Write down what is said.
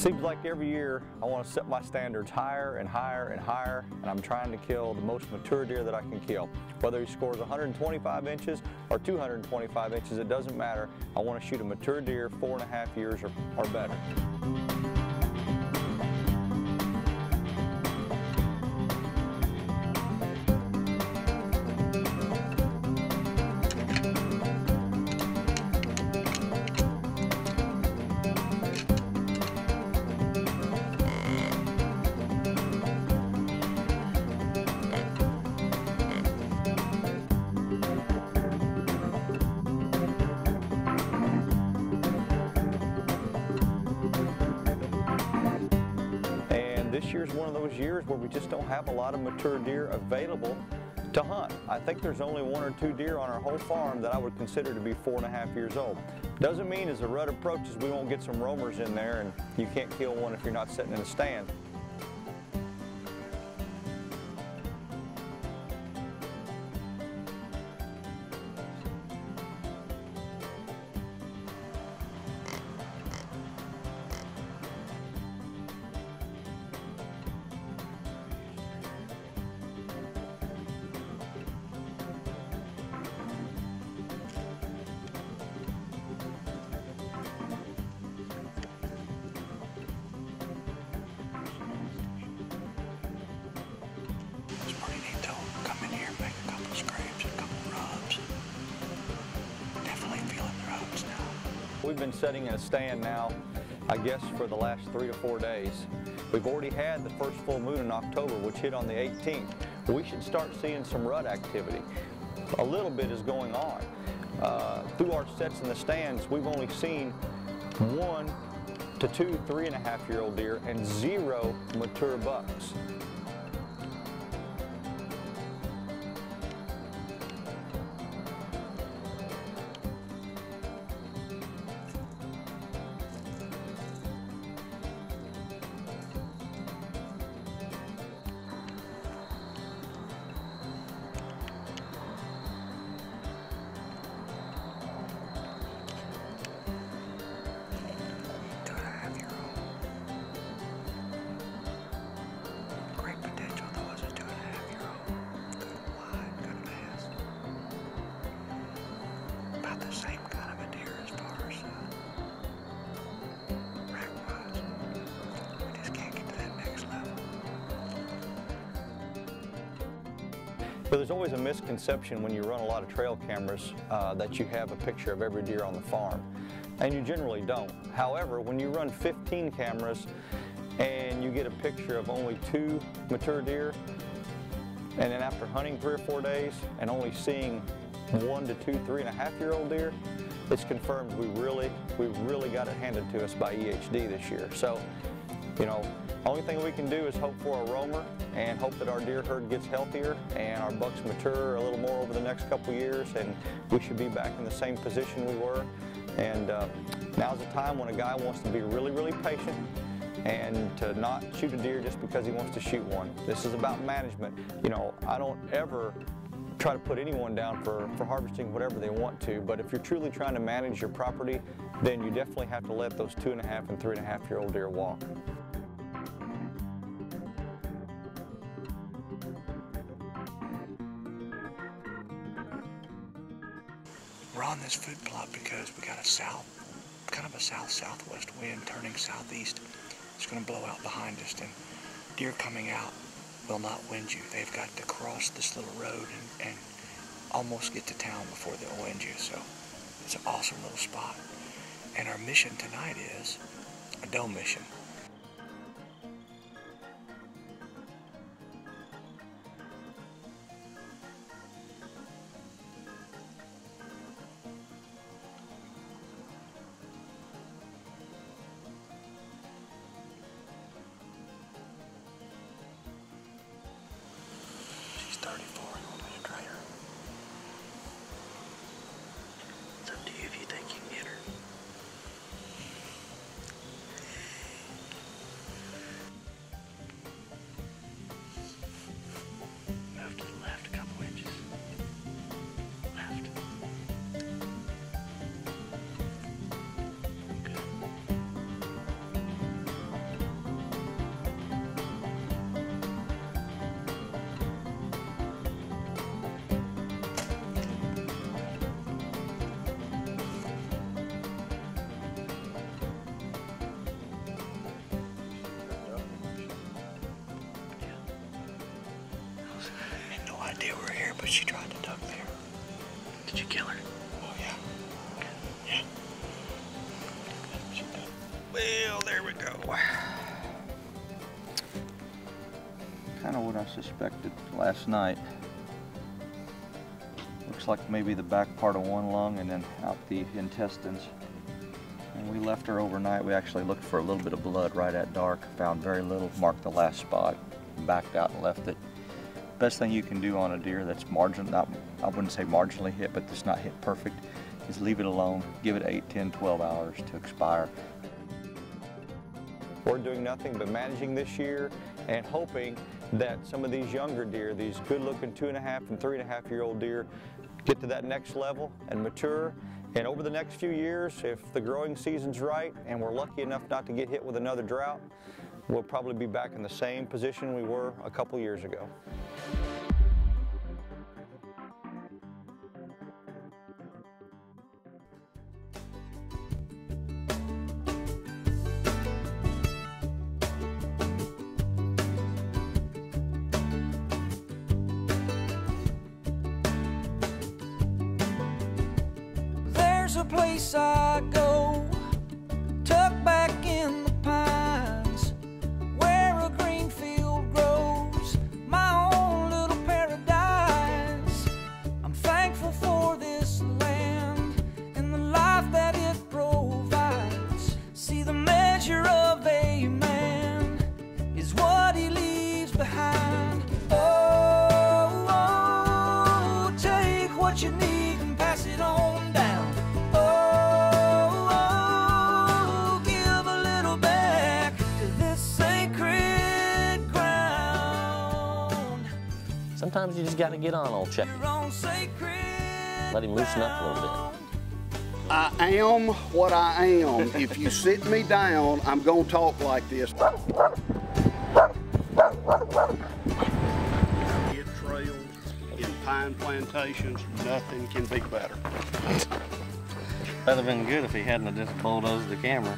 Seems like every year I want to set my standards higher and higher and higher, and I'm trying to kill the most mature deer that I can kill. Whether he scores 125 inches or 225 inches, it doesn't matter. I want to shoot a mature deer 4.5 years or better. This year's one of those years where we just don't have a lot of mature deer available to hunt. I think there's only 1 or 2 deer on our whole farm that I would consider to be 4.5 years old. Doesn't mean as the rut approaches we won't get some roamers in there, and you can't kill one if you're not sitting in a stand. We've been sitting in a stand now, I guess, for the last 3 to 4 days. We've already had the first full moon in October, which hit on the 18th. We should start seeing some rut activity. A little bit is going on. Through our sets in the stands, we've only seen 1 to 2 3.5-year-old deer and 0 mature bucks. But there's always a misconception when you run a lot of trail cameras that you have a picture of every deer on the farm, and you generally don't. However, when you run 15 cameras and you get a picture of only 2 mature deer, and then after hunting 3 or 4 days and only seeing 1 to 2 3.5-year-old deer, it's confirmed we really got it handed to us by EHD this year. So, you know, only thing we can do is hope for a roamer and hope that our deer herd gets healthier and our bucks mature a little more over the next couple years, and we should be back in the same position we were. And now's the time when a guy wants to be really patient and to not shoot a deer just because he wants to shoot one. This is about management. You know, I don't ever try to put anyone down for harvesting whatever they want to, but if you're truly trying to manage your property, then you definitely have to let those 2.5 and 3.5-year-old deer walk. We're on this food plot because we got a kind of a south-southwest wind turning southeast. It's going to blow out behind us, and deer coming out will not wind you. They've got to cross this little road and almost get to town before they'll wind you. So it's an awesome little spot. And our mission tonight is a doe mission. She's 34. You want me to try her? It's up to you if you think you can get her. were here, but she tried to duck there. Did you kill her? Oh, yeah. Yeah. She did. Well, there we go. Kind of what I suspected last night. Looks like maybe the back part of one lung and then out the intestines. And we left her overnight. We actually looked for a little bit of blood right at dark, found very little, marked the last spot, backed out and left it. Best thing you can do on a deer that's I wouldn't say marginally hit, but that's not hit perfect, is leave it alone, give it 8, 10, 12 hours to expire. We're doing nothing but managing this year and hoping that some of these younger deer, these good-looking 2.5 and 3.5-year-old deer, get to that next level and mature. And over the next few years, if the growing season's right and we're lucky enough not to get hit with another drought, we'll probably be back in the same position we were a couple years ago. There's a place I go, tucked back in the pines, where a green field grows, my own little paradise. I'm thankful for this land and the life that it provides. See, the measure of a man is what he leaves behind. Oh, oh, take what you need and pass it on down. Sometimes you just got to get on old Chucky. Let him loosen up a little bit. I am what I am. If you sit me down, I'm going to talk like this. Kid trails in pine plantations, nothing can be better. That'd have been good if he hadn't just bulldozed the camera.